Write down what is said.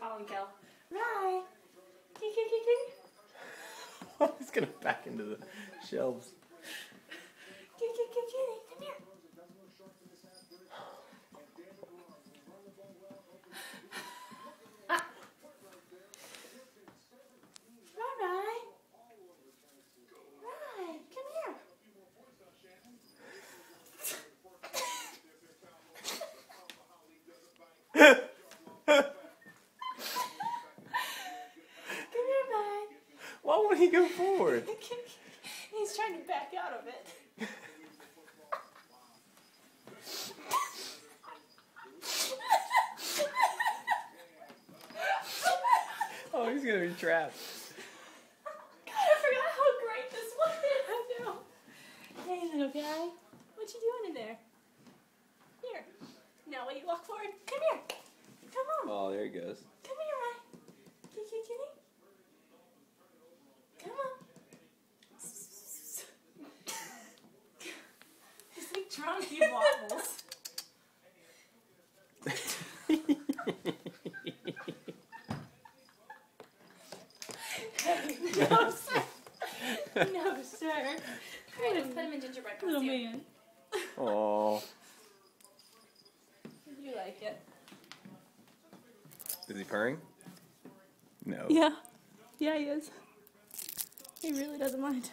Call him, Kel. Right. Kitty. He's gonna back into the shelves. Kitty. Come here. Right. Come here. Why won't he go forward? He's trying to back out of it. Oh, he's gonna be trapped. God, I forgot how great this was. I know. Hey, little guy. What you doing in there? Here. Now will you walk forward? Come here. Come on. Oh, there he goes. Come here, Ryan. Kitty. Come on. He's like trying to do wobbles. No, sir. No, sir. Alright, let's put him in gingerbread costume. Little man. Oh, You like it. is he purring? No. Yeah. Yeah, he is. He really doesn't mind.